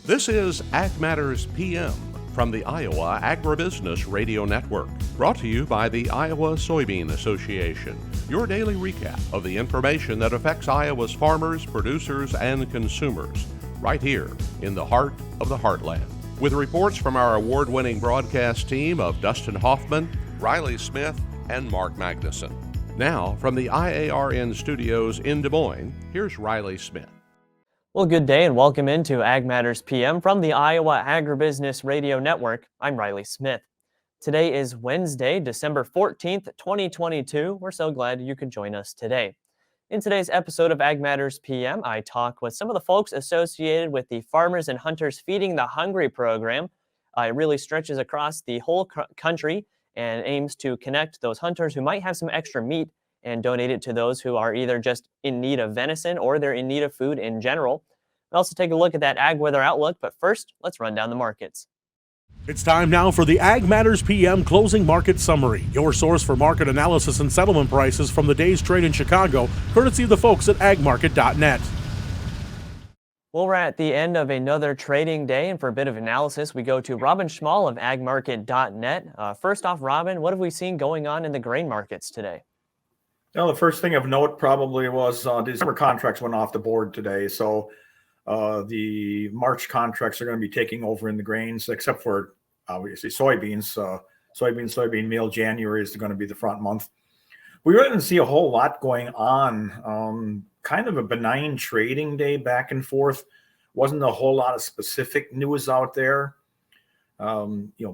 This is Ag Matters PM from the Iowa Agribusiness Radio Network, brought to you by the Iowa Soybean Association, your daily recap of the information that affects Iowa's farmers, producers, and consumers, right here in the heart of the heartland. With reports from our award-winning broadcast team of Dustin Hoffman, Riley Smith, and Mark Magnuson. Now, from the IARN studios in Des Moines, here's Riley Smith. Well, good day and welcome into Ag Matters PM from the Iowa Agribusiness Radio Network. I'm Riley Smith. Today is Wednesday, December 14th, 2022. We're so glad you could join us today. In today's episode of Ag Matters PM, I talk with some of the folks associated with the Farmers and Hunters Feeding the Hungry program. It really stretches across the whole country and aims to connect those hunters who might have some extra meat and donate it to those who are either just in need of venison or they're in need of food in general. We'll also take a look at that ag weather outlook, but first, let's run down the markets. It's time now for the Ag Matters PM Closing Market Summary, your source for market analysis and settlement prices from the day's trade in Chicago, courtesy of the folks at agmarket.net. Well, we're at the end of another trading day, and for a bit of analysis, we go to Robin Schmall of agmarket.net. First off, Robin, what have we seen going on in the grain markets today? Well, the first thing of note probably was December contracts went off the board today. So the March contracts are going to be taking over in the grains, except for obviously soybeans. Soybean meal, January is going to be the front month. We really didn't see a whole lot going on. Kind of a benign trading day back and forth. Wasn't a whole lot of specific news out there.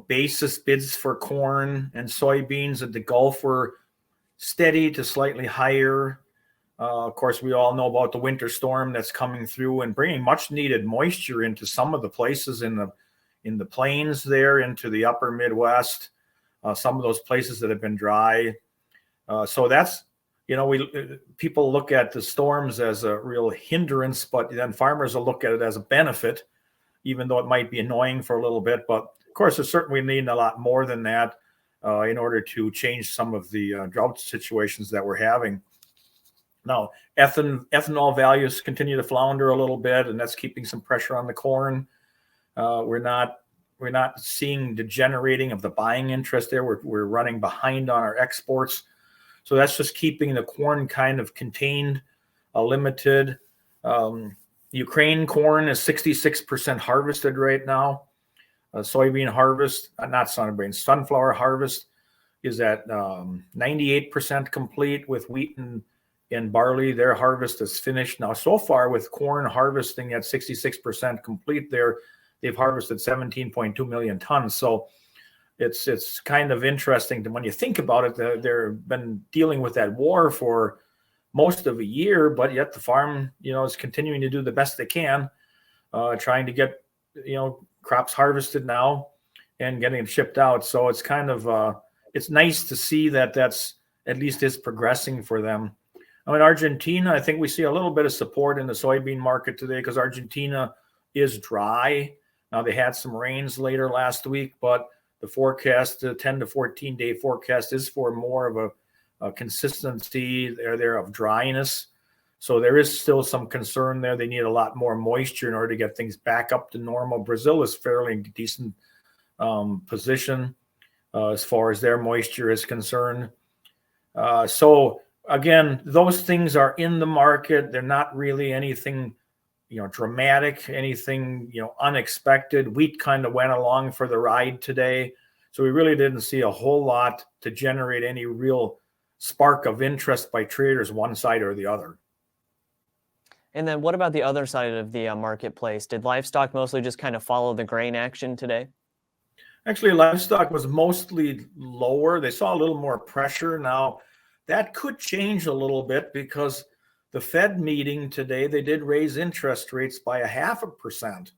Basis bids for corn and soybeans at the Gulf were steady to slightly higher. Of course, we all know about the winter storm that's coming through and bringing much needed moisture into some of the places in the plains there, into the upper Midwest, some of those places that have been dry. So that's, people look at the storms as a real hindrance, but then farmers will look at it as a benefit, even though it might be annoying for a little bit. But of course, there's certainly need a lot more than that in order to change some of the drought situations that we're having. Now, ethanol values continue to flounder a little bit, and that's keeping some pressure on the corn. We're not seeing degenerating of the buying interest there. We're running behind on our exports, so that's just keeping the corn kind of contained, limited. Ukraine corn is 66% harvested right now. Soybean harvest, sunflower harvest is at 98% complete. With wheat and barley, their harvest is finished now. So far, with corn harvesting at 66% complete, they've harvested 17.2 million tons. So it's kind of interesting when you think about it. They've been dealing with that war for most of a year, but yet the farm, is continuing to do the best they can, trying to get, crops harvested now and getting them shipped out. So it's kind of it's nice to see that that's at least is progressing for them. In Argentina, I think we see a little bit of support in the soybean market today because Argentina is dry. Now, they had some rains later last week, but the forecast, the 10 to 14 day forecast, is for more of a consistency there of dryness. So there is still some concern there. They need a lot more moisture in order to get things back up to normal. Brazil is fairly decent position as far as their moisture is concerned. So again, those things are in the market. They're not really anything, dramatic, anything, unexpected. Wheat kind of went along for the ride today. So we really didn't see a whole lot to generate any real spark of interest by traders, one side or the other. And then what about the other side of the marketplace? Did livestock mostly just kind of follow the grain action today? Actually, livestock was mostly lower. They saw a little more pressure. Now, that could change a little bit because the Fed meeting today, they did raise interest rates by 0.5%.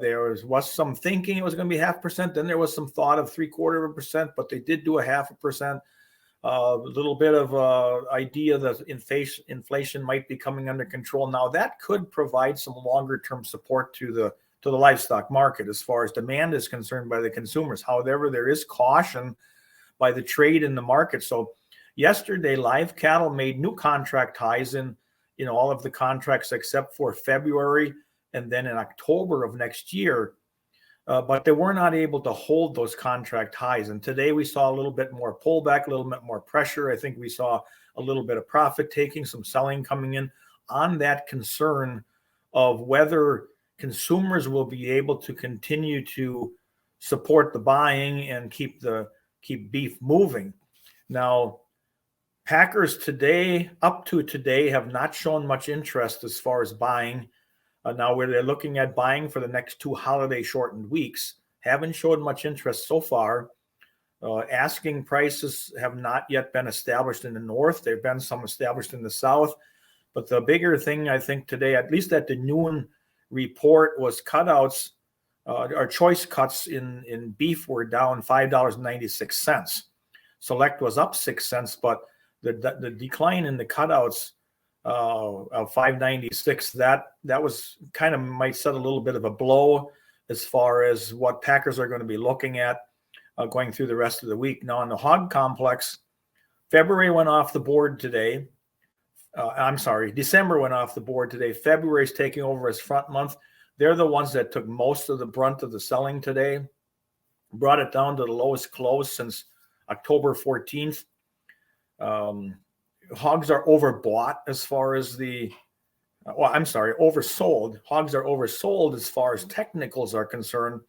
There was some thinking it was going to be 0.5%. Then there was some thought of 0.75%, but they did do 0.5%. A little bit of idea that inflation might be coming under control. Now, that could provide some longer-term support to the livestock market as far as demand is concerned by the consumers. However, there is caution by the trade in the market. So yesterday, live cattle made new contract highs in all of the contracts except for February and then in October of next year. But they were not able to hold those contract highs. And today we saw a little bit more pullback, a little bit more pressure. I think we saw a little bit of profit taking, some selling coming in on that concern of whether consumers will be able to continue to support the buying and keep beef moving. Now, packers today, up to today, have not shown much interest as far as buying. Now, where they're looking at buying for the next 2 holiday shortened weeks, haven't showed much interest so far. Asking prices have not yet been established in the north. There have been some established in the south. But the bigger thing, I think, today, at least at the noon report, was cutouts, or choice cuts in beef were down $5.96. Select was up 6 cents, but the decline in the cutouts of $5.96, that was kind of might set a little bit of a blow as far as what packers are going to be looking at going through the rest of the week. Now, in the hog complex, February went off the board today. December went off the board today. February is taking over as front month. They're the ones that took most of the brunt of the selling today, brought it down to the lowest close since October 14th. Hogs are overbought as far as oversold. Hogs are oversold as far as technicals are concerned,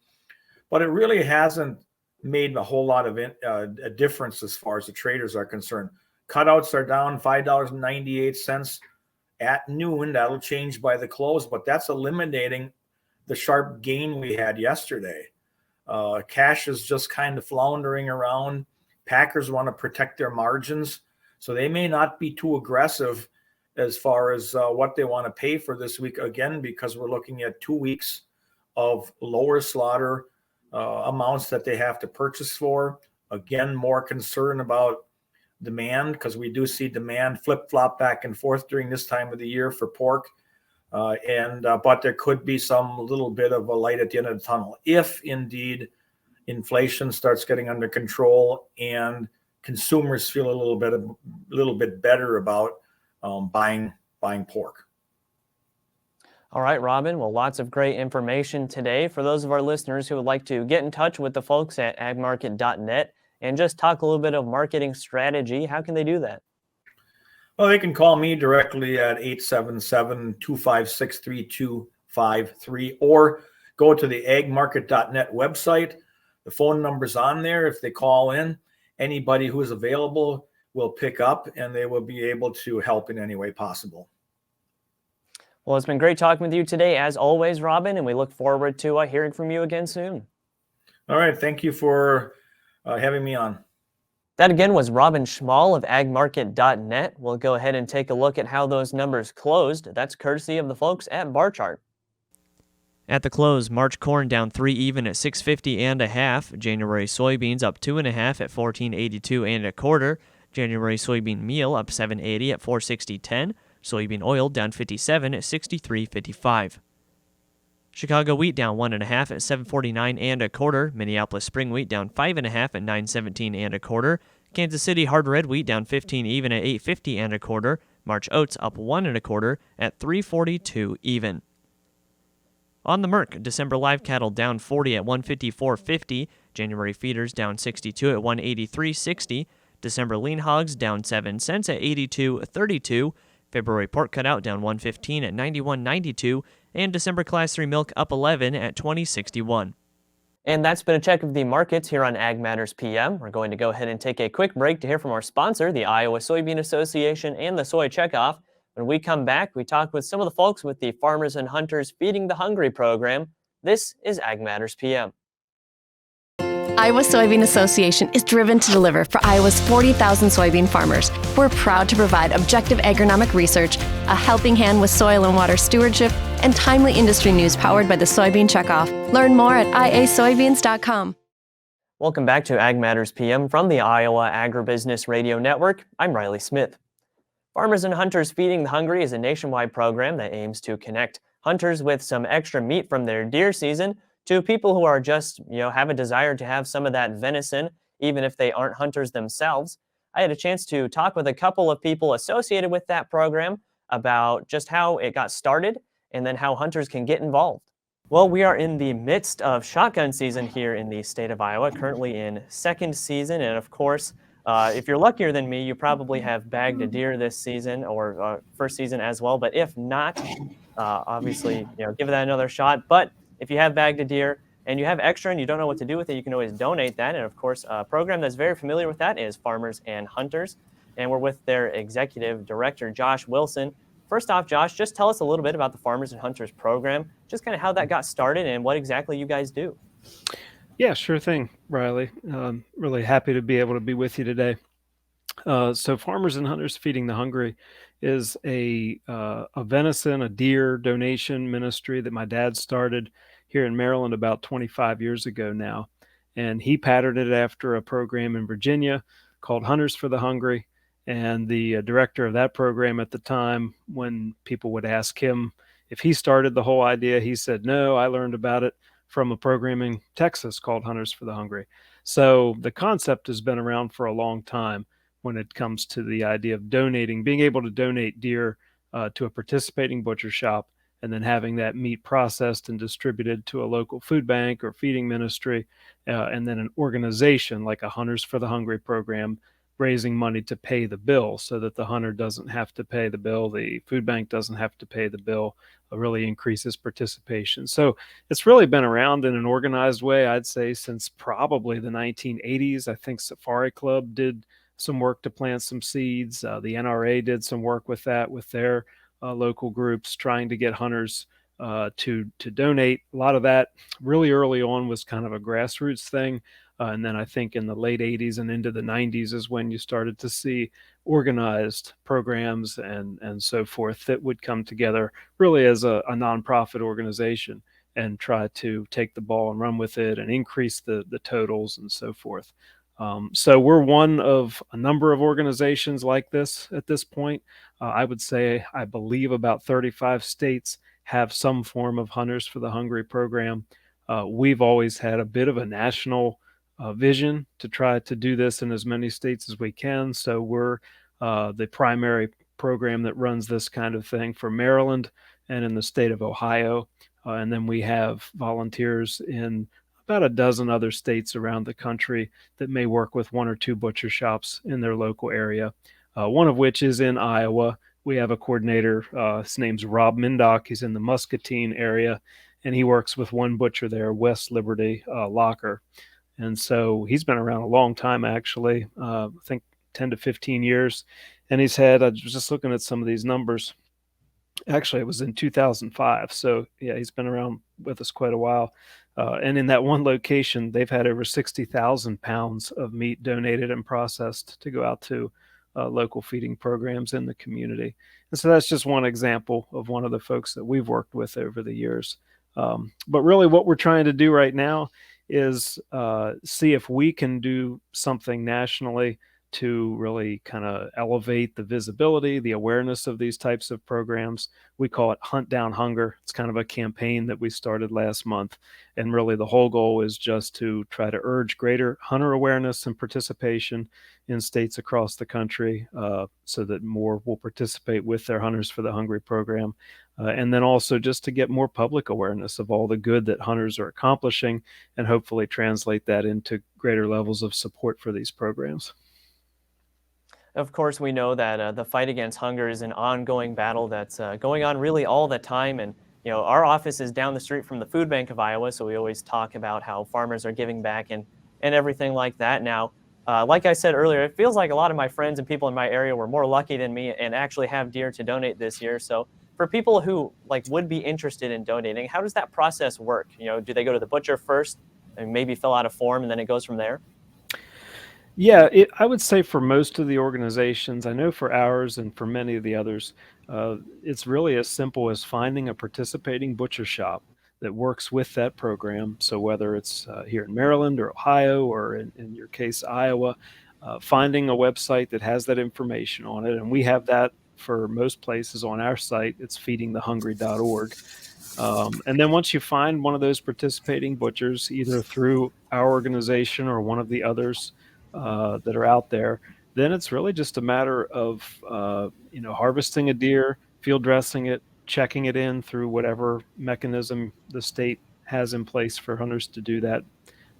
but it really hasn't made a whole lot of a difference as far as the traders are concerned. Cutouts are down $5.98 at noon. That'll change by the close, but that's eliminating the sharp gain we had yesterday. Cash is just kind of floundering around. Packers want to protect their margins, so they may not be too aggressive as far as what they want to pay for this week, again, because we're looking at 2 weeks of lower slaughter amounts that they have to purchase for. Again, more concern about demand, because we do see demand flip-flop back and forth during this time of the year for pork. But there could be some little bit of a light at the end of the tunnel if indeed inflation starts getting under control and consumers feel a little bit better about buying pork. All right, Robin. Well, lots of great information today. For those of our listeners who would like to get in touch with the folks at agmarket.net and just talk a little bit of marketing strategy, how can they do that? Well, they can call me directly at 877-256-3253 or go to the agmarket.net website. The phone number's on there. If they call in, anybody who is available will pick up and they will be able to help in any way possible. Well, it's been great talking with you today, as always, Robin, and we look forward to hearing from you again soon. All right. Thank you for having me on. That again was Robin Schmal of agmarket.net. We'll go ahead and take a look at how those numbers closed. That's courtesy of the folks at Bar Chart. At the close, March corn down 3 even at $6.50 and a half. January soybeans up 2.5 at $14.82 and a quarter. January soybean meal up $7.80 at $4.60.10. Soybean oil down 57 at $63.55. Chicago wheat down 1.5 at $7.49 and a quarter. Minneapolis spring wheat down 5.5 at $9.17 and a quarter. Kansas City hard red wheat down 15 even at $8.50 and a quarter. March oats up 1 1/4 at $3.42 even. On the Merc, December live cattle down 40 at $154.50. January feeders down 62 at $183.60. December lean hogs down 7 cents at $82.32. February pork cutout down $1.15 at $91.92. And December Class 3 milk up 11 at $20.61. And that's been a check of the markets here on Ag Matters PM. We're going to go ahead and take a quick break to hear from our sponsor, the Iowa Soybean Association and the Soy Checkoff. When we come back, we talk with some of the folks with the Farmers and Hunters Feeding the Hungry program. This is Ag Matters PM. Iowa Soybean Association is driven to deliver for Iowa's 40,000 soybean farmers. We're proud to provide objective agronomic research, a helping hand with soil and water stewardship, and timely industry news powered by the Soybean Checkoff. Learn more at iasoybeans.com. Welcome back to Ag Matters PM from the Iowa Agribusiness Radio Network. I'm Riley Smith. Farmers and Hunters Feeding the Hungry is a nationwide program that aims to connect hunters with some extra meat from their deer season to people who are just, have a desire to have some of that venison, even if they aren't hunters themselves. I had a chance to talk with a couple of people associated with that program about just how it got started and then how hunters can get involved. Well, we are in the midst of shotgun season here in the state of Iowa, currently in second season. And of course, if you're luckier than me, you probably have bagged a deer this season or first season as well. But if not, obviously, give that another shot. But if you have bagged a deer and you have extra and you don't know what to do with it, you can always donate that. And of course, a program that's very familiar with that is Farmers and Hunters. And we're with their executive director, Josh Wilson. First off, Josh, just tell us a little bit about the Farmers and Hunters program, just kind of how that got started and what exactly you guys do. Yeah, sure thing, Riley. Really happy to be able to be with you today. So Farmers and Hunters Feeding the Hungry is a venison, a deer donation ministry that my dad started here in Maryland about 25 years ago now. And he patterned it after a program in Virginia called Hunters for the Hungry. And the director of that program at the time, when people would ask him if he started the whole idea, he said, no, I learned about it from a program in Texas called Hunters for the Hungry. So the concept has been around for a long time when it comes to the idea of donating, being able to donate deer to a participating butcher shop, and then having that meat processed and distributed to a local food bank or feeding ministry, and then an organization like a Hunters for the Hungry program, raising money to pay the bill so that the hunter doesn't have to pay the bill, the food bank doesn't have to pay the bill, really increases participation. So it's really been around in an organized way, I'd say, since probably the 1980s. I think Safari Club did some work to plant some seeds. The NRA did some work with that, with their local groups trying to get hunters to donate. A lot of that really early on was kind of a grassroots thing. And then I think in the late 80s and into the 90s is when you started to see organized programs and so forth that would come together really as a nonprofit organization and try to take the ball and run with it and increase the totals and so forth. So we're one of a number of organizations like this at this point. I would say, I believe about 35 states have some form of Hunters for the Hungry program. We've always had a bit of a national vision to try to do this in as many states as we can. So we're the primary program that runs this kind of thing for Maryland and in the state of Ohio. And then we have volunteers in about a dozen other states around the country that may work with one or two butcher shops in their local area, one of which is in Iowa. We have a coordinator, his name's Rob Mindock. He's in the Muscatine area, and he works with one butcher there, West Liberty Locker. And so he's been around a long time, actually, I think 10 to 15 years. And he's had, I was just looking at some of these numbers. Actually, it was in 2005. So yeah, he's been around with us quite a while. And in that one location, they've had over 60,000 pounds of meat donated and processed to go out to local feeding programs in the community. And so that's just one example of one of the folks that we've worked with over the years. But really what we're trying to do right now is see if we can do something nationally to really kind of elevate the visibility, the awareness of these types of programs. We call it Hunt Down Hunger. It's kind of a campaign that we started last month. And really the whole goal is just to try to urge greater hunter awareness and participation in states across the country so that more will participate with their Hunters for the Hungry program. And then also just to get more public awareness of all the good that hunters are accomplishing and hopefully translate that into greater levels of support for these programs. Of course, we know that the fight against hunger is an ongoing battle that's going on really all the time. And, our office is down the street from the Food Bank of Iowa, so we always talk about how farmers are giving back and everything like that. Now, like I said earlier, it feels like a lot of my friends and people in my area were more lucky than me and actually have deer to donate this year. So for people who would be interested in donating, how does that process work? Do they go to the butcher first and maybe fill out a form and then it goes from there? Yeah, I would say for most of the organizations, I know for ours and for many of the others, it's really as simple as finding a participating butcher shop that works with that program. So whether it's here in Maryland or Ohio or in your case, Iowa, finding a website that has that information on it. And we have that for most places on our site. It's feedingthehungry.org. And then once you find one of those participating butchers, either through our organization or one of the others that are out there, then it's really just a matter of harvesting a deer, field dressing it, checking it in through whatever mechanism the state has in place for hunters to do that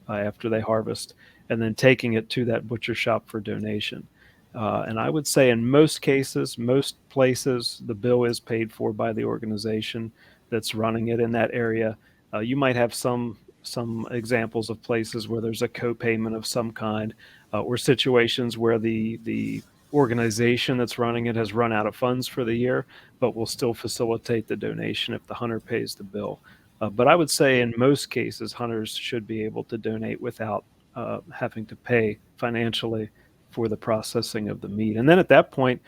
after they harvest, and then taking it to that butcher shop for donation. And I would say in most cases, most places, the bill is paid for by the organization that's running it in that area. You might have some examples of places where there's a co-payment of some kind, or situations where the organization that's running it has run out of funds for the year, but will still facilitate the donation if the hunter pays the bill. But I would say in most cases, hunters should be able to donate without having to pay financially for the processing of the meat. And then at that point,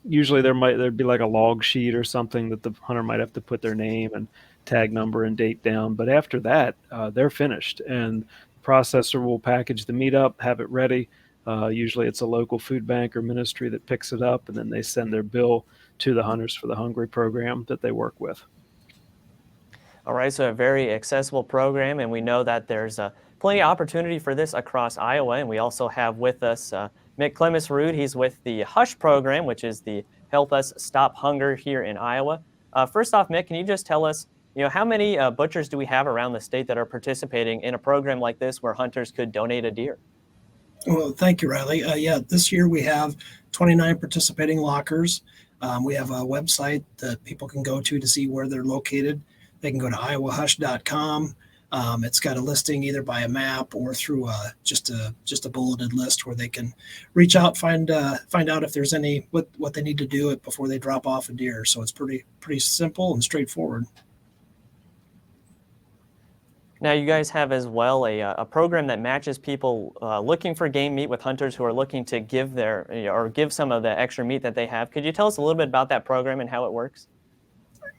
usually there'd be like a log sheet or something that the hunter might have to put their name and tag number and date down. But after that, they're finished, and the processor will package the meat up, have it ready. Usually it's a local food bank or ministry that picks it up, and then they send their bill to the Hunters for the Hungry program that they work with. All right, so a very accessible program, and we know that there's plenty of opportunity for this across Iowa. And we also have with us Mick Clemis-Rude. He's with the HUSH program, which is the Help Us Stop Hunger here in Iowa. First off, Mick, can you just tell us, how many butchers do we have around the state that are participating in a program like this where hunters could donate a deer? Well, thank you, Riley. Yeah, this year we have 29 participating lockers. We have a website that people can go to see where they're located. They can go to iowahush.com. It's got a listing either by a map or through just a bulleted list where they can reach out, find out if there's any what they need to do it before they drop off a deer. So it's pretty simple and straightforward. Now, you guys have as well a program that matches people looking for game meat with hunters who are looking to give give some of the extra meat that they have. Could you tell us a little bit about that program and how it works?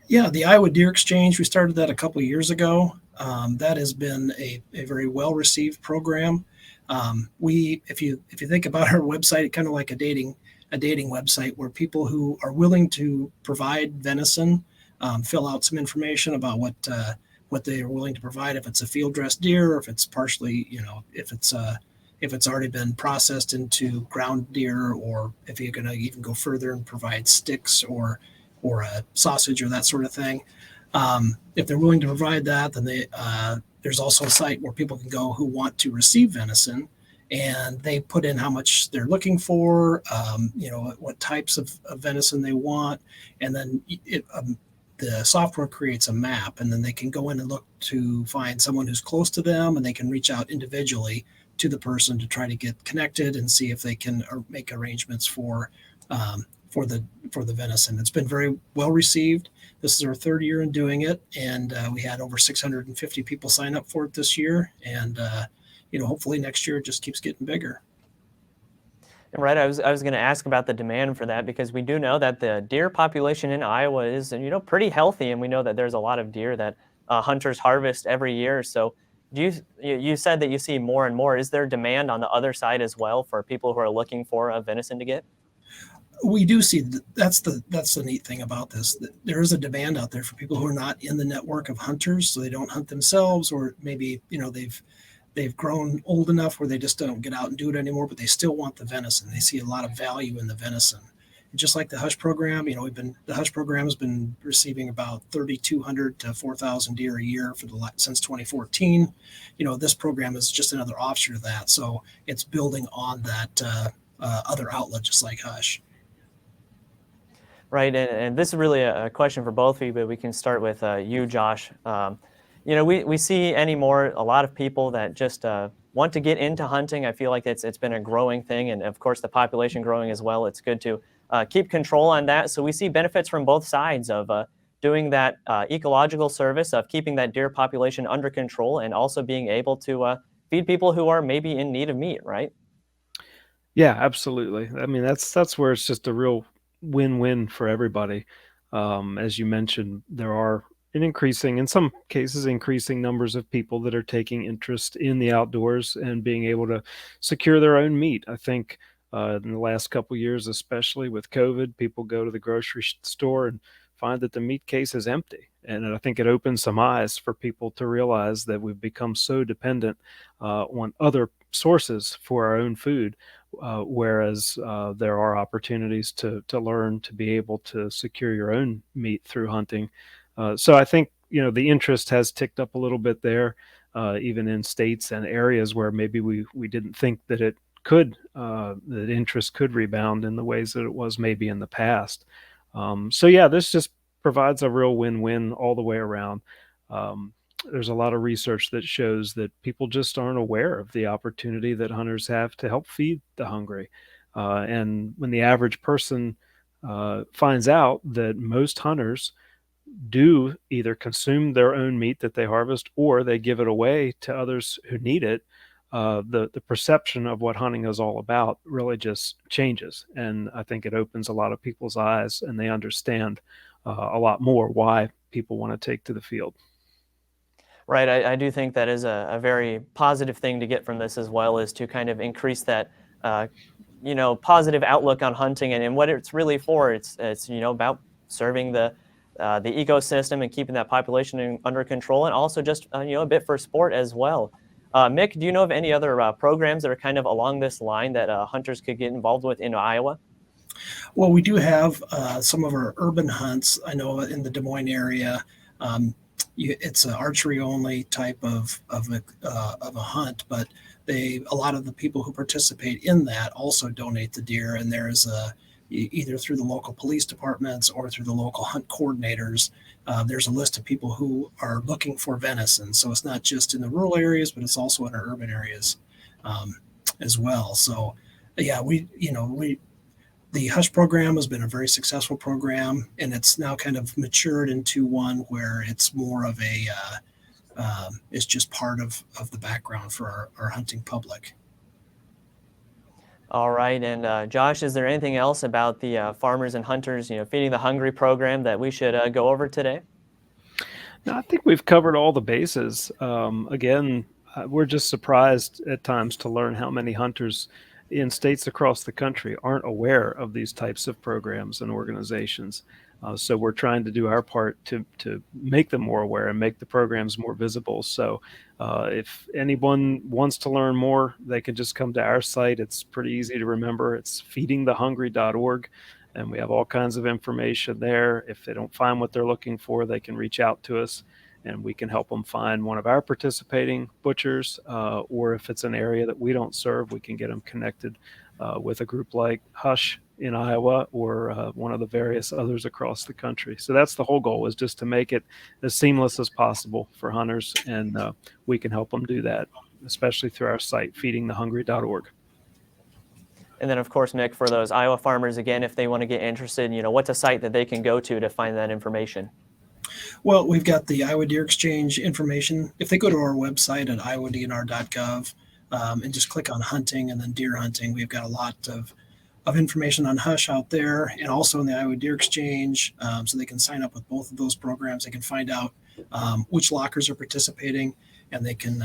Yeah, the Iowa Deer Exchange, we started that a couple of years ago. That has been a very well-received program. If you think about our website, kind of like a dating website where people who are willing to provide venison fill out some information about what they are willing to provide, if it's a field dressed deer, or if it's partially, if it's already been processed into ground deer, or if you're going to even go further and provide sticks or a sausage or that sort of thing. If they're willing to provide that, then there's also a site where people can go who want to receive venison, and they put in how much they're looking for, what types of venison they want, and then the software creates a map, and then they can go in and look to find someone who's close to them, and they can reach out individually to the person to try to get connected and see if they can make arrangements for the venison. It's been very well received. This is our third year in doing it, and we had over 650 people sign up for it this year, and hopefully next year it just keeps getting bigger. Right, I was going to ask about the demand for that, because we do know that the deer population in Iowa is pretty healthy, and we know that there's a lot of deer that hunters harvest every year. So you said that you see more and more. Is there demand on the other side as well for people who are looking for a venison to get? We do see that's the neat thing about this. There is a demand out there for people who are not in the network of hunters, so they don't hunt themselves, or maybe they've grown old enough where they just don't get out and do it anymore, but they still want the venison. They see a lot of value in the venison. And just like the HUSH program, the HUSH program has been receiving about 3,200 to 4,000 deer a year since 2014. This program is just another offshoot of that, so it's building on that other outlet, just like HUSH. Right, and this is really a question for both of you, but we can start with you, Josh. We see a lot of people that just want to get into hunting. I feel like it's been a growing thing, and of course the population growing as well. It's good to keep control on that. So we see benefits from both sides of doing that ecological service of keeping that deer population under control, and also being able to feed people who are maybe in need of meat, right? Yeah, absolutely. I mean, that's where it's just a real win-win for everybody. As you mentioned, there are in some cases, increasing numbers of people that are taking interest in the outdoors and being able to secure their own meat. I think in the last couple of years, especially with COVID, people go to the grocery store and find that the meat case is empty. And I think it opens some eyes for people to realize that we've become so dependent on other sources for our own food, whereas there are opportunities to learn to be able to secure your own meat through hunting. So I think the interest has ticked up a little bit there, even in states and areas where maybe we didn't think that it could that interest could rebound in the ways that it was maybe in the past. So yeah, this just provides a real win-win all the way around. There's a lot of research that shows that people just aren't aware of the opportunity that hunters have to help feed the hungry. And when the average person finds out that most hunters do either consume their own meat that they harvest or they give it away to others who need it, the perception of what hunting is all about really just changes. And I think it opens a lot of people's eyes, and they understand a lot more why people want to take to the field. Right. I do think that is a very positive thing to get from this as well, is to kind of increase that, positive outlook on hunting and what it's really for. It's about serving the ecosystem and keeping that population under control, and also just a bit for sport as well. Mick, do you know of any other programs that are kind of along this line that hunters could get involved with in Iowa? Well, we do have some of our urban hunts. I know in the Des Moines area, it's an archery only type of a hunt, but a lot of the people who participate in that also donate the deer, and there's either through the local police departments or through the local hunt coordinators. There's a list of people who are looking for venison. So it's not just in the rural areas, but it's also in our urban areas as well. So yeah, the Hush program has been a very successful program, and it's now kind of matured into one where it's more of it's just part of the background for our hunting public. All right, and Josh, is there anything else about the Farmers and Hunters, Feeding the Hungry program that we should go over today? No, I think we've covered all the bases. Again, we're just surprised at times to learn how many hunters in states across the country aren't aware of these types of programs and organizations. So we're trying to do our part to make them more aware and make the programs more visible. So if anyone wants to learn more, they can just come to our site. It's pretty easy to remember. It's feedingthehungry.org, and we have all kinds of information there. If they don't find what they're looking for, they can reach out to us, and we can help them find one of our participating butchers, or if it's an area that we don't serve, we can get them connected with a group like Hush in Iowa or one of the various others across the country. So that's the whole goal, is just to make it as seamless as possible for hunters, and we can help them do that, especially through our site, feedingthehungry.org. And then, of course, Mick, for those Iowa farmers, again, if they want to get interested, what's a site that they can go to find that information? Well, we've got the Iowa Deer Exchange information. If they go to our website at iowadnr.gov and just click on hunting and then deer hunting, we've got a lot of information on Hush out there, and also in the Iowa Deer Exchange, so they can sign up with both of those programs. They can find out which lockers are participating, and they can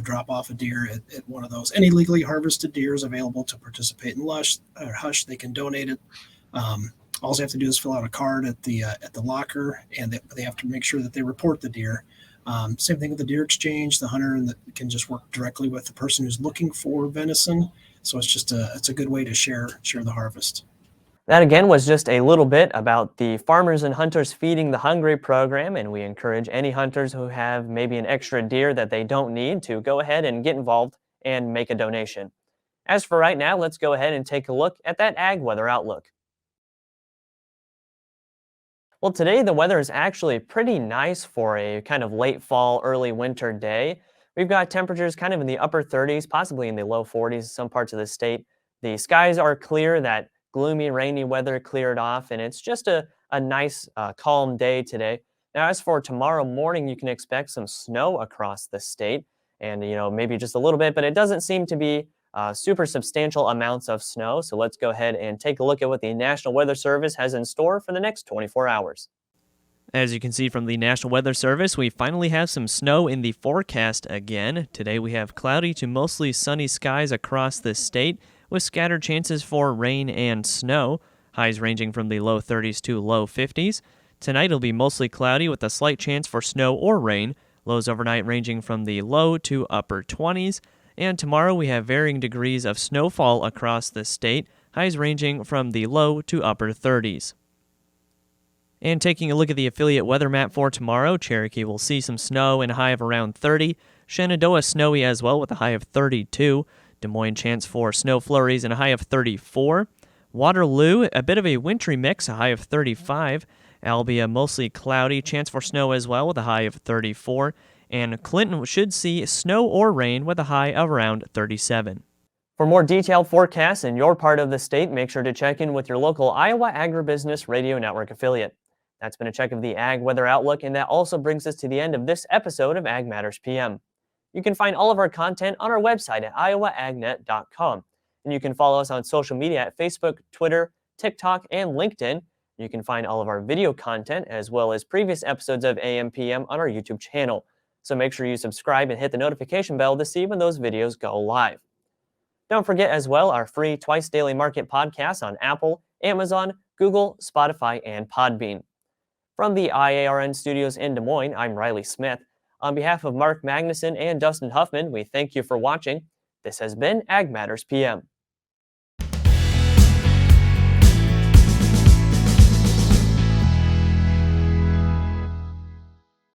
drop off a deer at one of those. Any legally harvested deer is available to participate in Hush. They can donate it. All they have to do is fill out a card at the locker, and they have to make sure that they report the deer. Same thing with the Deer Exchange. The hunter can just work directly with the person who's looking for venison. So it's a good way to share the harvest. That again was just a little bit about the Farmers and Hunters Feeding the Hungry program, and we encourage any hunters who have maybe an extra deer that they don't need to go ahead and get involved and make a donation. As for right now, let's go ahead and take a look at that ag weather outlook. Well, today the weather is actually pretty nice for a kind of late fall, early winter day. We've got temperatures kind of in the upper 30s, possibly in the low 40s in some parts of the state. The skies are clear, that gloomy, rainy weather cleared off, and it's just a nice, calm day today. Now, as for tomorrow morning, you can expect some snow across the state, and maybe just a little bit, but it doesn't seem to be super substantial amounts of snow. So let's go ahead and take a look at what the National Weather Service has in store for the next 24 hours. As you can see from the National Weather Service, we finally have some snow in the forecast again. Today we have cloudy to mostly sunny skies across the state with scattered chances for rain and snow, highs ranging from the low 30s to low 50s. Tonight it'll be mostly cloudy with a slight chance for snow or rain, lows overnight ranging from the low to upper 20s. And tomorrow we have varying degrees of snowfall across the state, highs ranging from the low to upper 30s. And taking a look at the affiliate weather map for tomorrow, Cherokee will see some snow and a high of around 30. Shenandoah snowy as well with a high of 32. Des Moines chance for snow flurries and a high of 34. Waterloo, a bit of a wintry mix, a high of 35. Albia mostly cloudy, chance for snow as well with a high of 34. And Clinton should see snow or rain with a high of around 37. For more detailed forecasts in your part of the state, make sure to check in with your local Iowa Agribusiness Radio Network affiliate. That's been a check of the Ag Weather Outlook, and that also brings us to the end of this episode of Ag Matters PM. You can find all of our content on our website at iowaagnet.com, and you can follow us on social media at Facebook, Twitter, TikTok, and LinkedIn. You can find all of our video content as well as previous episodes of AMPM on our YouTube channel. So make sure you subscribe and hit the notification bell to see when those videos go live. Don't forget as well our free Twice Daily Market podcast on Apple, Amazon, Google, Spotify, and Podbean. From the IARN studios in Des Moines, I'm Riley Smith. On behalf of Mark Magnuson and Dustin Huffman, we thank you for watching. This has been Ag Matters PM.